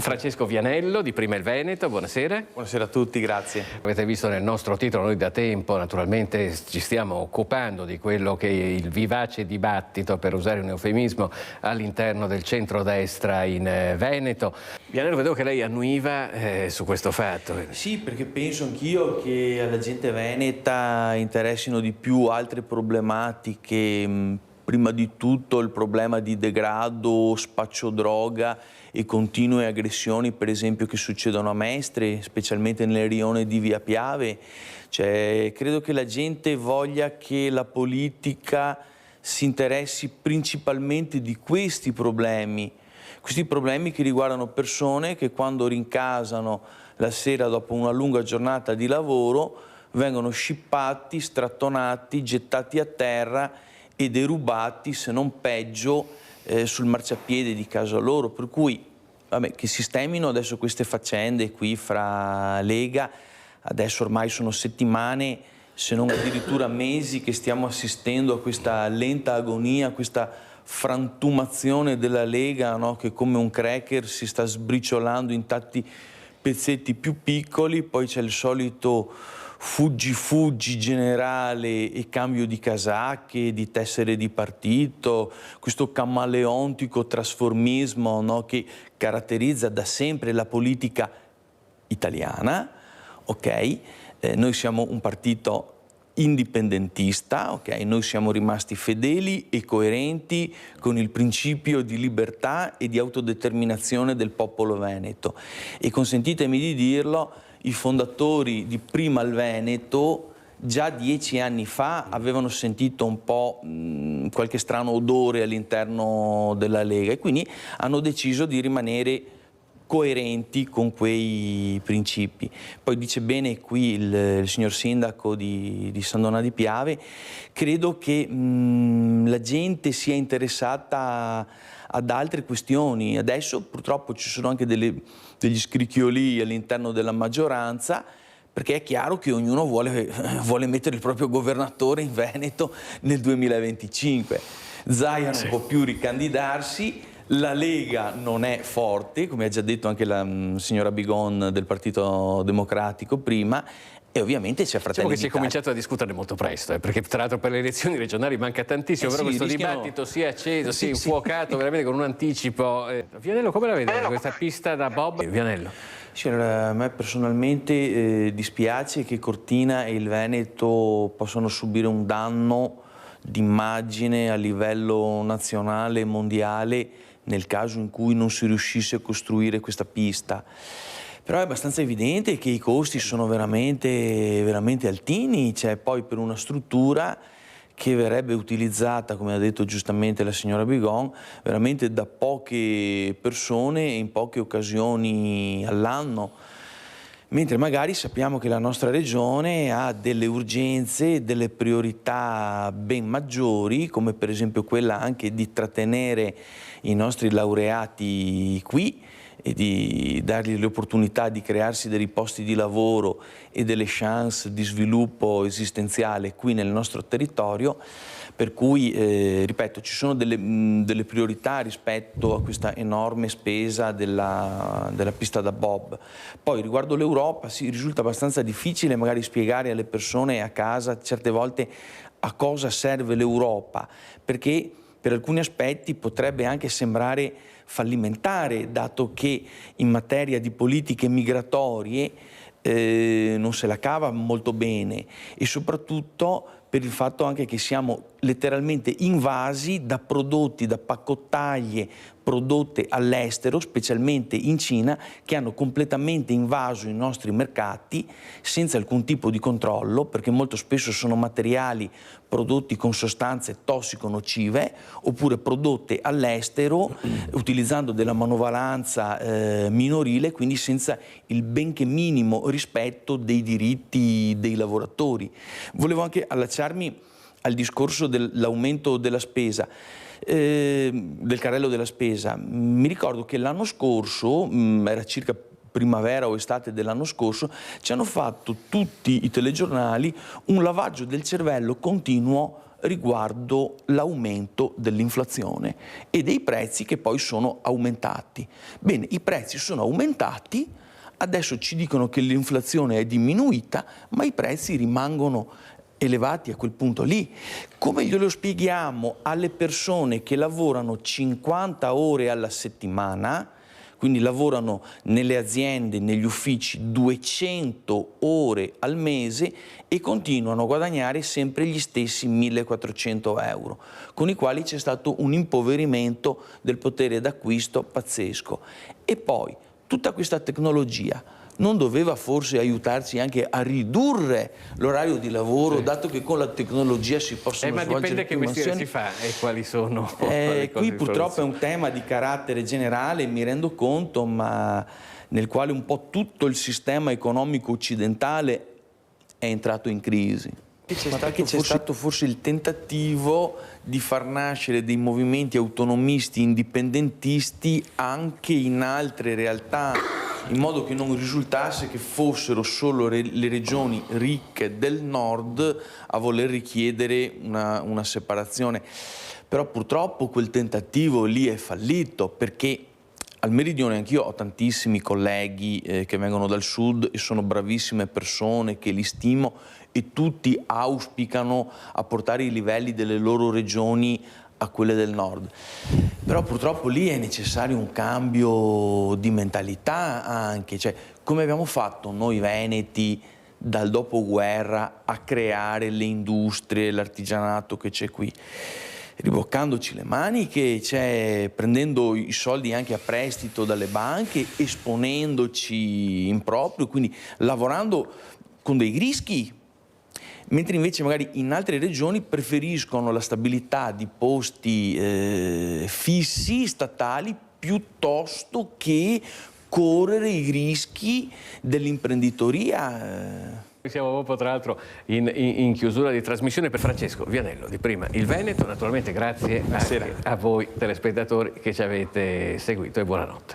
Francesco Vianello di Prima il Veneto, buonasera. Buonasera a tutti, grazie. Avete visto nel nostro titolo, noi da tempo naturalmente ci stiamo occupando di quello che è il vivace dibattito, per usare un eufemismo, all'interno del centrodestra in Veneto. Vianello, vedevo che lei annuiva su questo fatto. Sì, perché penso anch'io che alla gente veneta interessino di più altre problematiche, prima di tutto il problema di degrado, spaccio droga e continue aggressioni, per esempio, che succedono a Mestre, specialmente nel rione di Via Piave. Cioè, credo che la gente voglia che la politica si interessi principalmente di questi problemi che riguardano persone che quando rincasano la sera dopo una lunga giornata di lavoro vengono scippati, strattonati, gettati a terra e derubati, se non peggio, sul marciapiede di casa loro. Per cui, vabbè, che sistemino adesso queste faccende qui fra Lega, adesso ormai sono settimane, se non addirittura mesi, che stiamo assistendo a questa lenta agonia, questa frantumazione della Lega, no? Che come un cracker si sta sbriciolando in tanti pezzetti più piccoli, poi c'è il solito fuggi generale e cambio di casacche, di tessere di partito, questo camaleontico trasformismo, no, che caratterizza da sempre la politica italiana, ok? Noi siamo un partito indipendentista, ok? Noi siamo rimasti fedeli e coerenti con il principio di libertà e di autodeterminazione del popolo veneto. E consentitemi di dirlo, i fondatori di Prima il Veneto già 10 anni fa avevano sentito un po' qualche strano odore all'interno della Lega e quindi hanno deciso di rimanere coerenti con quei principi. Poi dice bene qui il signor sindaco di San Donà di Piave, credo che la gente sia interessata ad altre questioni. Adesso purtroppo ci sono anche degli scricchioli all'interno della maggioranza, perché è chiaro che ognuno vuole mettere il proprio governatore in Veneto nel 2025. Zaia non può più ricandidarsi, la Lega non è forte, come ha già detto anche la signora Bigon del Partito Democratico prima, e ovviamente c'è Fratelli Diciamo che si è d'Italia. cominciato a discutere molto presto, perché tra l'altro per le elezioni regionali manca tantissimo, però sì, questo dibattito si è acceso, si è infuocato veramente con un anticipo. Vianello, come la vede questa pista da Bob? Vianello. Sì, allora, a me personalmente dispiace che Cortina e il Veneto possano subire un danno d'immagine a livello nazionale e mondiale nel caso in cui non si riuscisse a costruire questa pista. Però è abbastanza evidente che i costi sono veramente altini, cioè poi per una struttura che verrebbe utilizzata, come ha detto giustamente la signora Bigon, veramente da poche persone e in poche occasioni all'anno. Mentre magari sappiamo che la nostra regione ha delle urgenze, delle priorità ben maggiori, come per esempio quella anche di trattenere i nostri laureati qui e di dargli l'opportunità di crearsi dei posti di lavoro e delle chance di sviluppo esistenziale qui nel nostro territorio. Per cui, ripeto, ci sono delle priorità rispetto a questa enorme spesa della pista da bob. Poi riguardo l'Europa, sì, risulta abbastanza difficile magari spiegare alle persone a casa certe volte a cosa serve l'Europa, perché per alcuni aspetti potrebbe anche sembrare fallimentare, dato che in materia di politiche migratorie non se la cava molto bene e soprattutto per il fatto anche che siamo letteralmente invasi da prodotti, da paccottaglie prodotte all'estero, specialmente in Cina, che hanno completamente invaso i nostri mercati senza alcun tipo di controllo, perché molto spesso sono materiali prodotti con sostanze tossico-nocive oppure prodotte all'estero utilizzando della manovalanza minorile, quindi senza il benché minimo rispetto dei diritti dei lavoratori. Volevo anche allacciarmi al discorso dell'aumento della spesa, del carrello della spesa. Mi ricordo che l'anno scorso, era circa primavera o estate dell'anno scorso, ci hanno fatto tutti i telegiornali un lavaggio del cervello continuo riguardo l'aumento dell'inflazione e dei prezzi che poi sono aumentati. Bene, i prezzi sono aumentati, adesso ci dicono che l'inflazione è diminuita, ma i prezzi rimangono elevati a quel punto lì. Come glielo spieghiamo alle persone che lavorano 50 ore alla settimana, quindi lavorano nelle aziende, negli uffici 200 ore al mese e continuano a guadagnare sempre gli stessi 1.400 euro, con i quali c'è stato un impoverimento del potere d'acquisto pazzesco. E poi tutta questa tecnologia non doveva forse aiutarci anche a ridurre l'orario di lavoro, dato che con la tecnologia si possono ma svolgere dipende che più mestiere mansioni? si fa e quali sono le cose Qui di purtroppo è soluzione. un tema di carattere generale, mi rendo conto, ma nel quale un po' tutto il sistema economico occidentale è entrato in crisi. C'è stato forse il tentativo di far nascere dei movimenti autonomisti indipendentisti anche in altre realtà, in modo che non risultasse che fossero solo le regioni ricche del nord a voler richiedere una separazione. Però purtroppo quel tentativo lì è fallito, perché al meridione anch'io ho tantissimi colleghi che vengono dal sud e sono bravissime persone che li stimo e tutti auspicano a portare i livelli delle loro regioni a quelle del nord. Però purtroppo lì è necessario un cambio di mentalità anche, cioè come abbiamo fatto noi veneti dal dopoguerra a creare le industrie, l'artigianato che c'è qui, riboccandoci le maniche, cioè prendendo i soldi anche a prestito dalle banche, esponendoci in proprio, quindi lavorando con dei rischi, mentre invece magari in altre regioni preferiscono la stabilità di posti fissi, statali, piuttosto che correre i rischi dell'imprenditoria. Siamo proprio tra l'altro in chiusura di trasmissione. Per Francesco Vianello di Prima il Veneto, naturalmente grazie a voi telespettatori che ci avete seguito e buonanotte.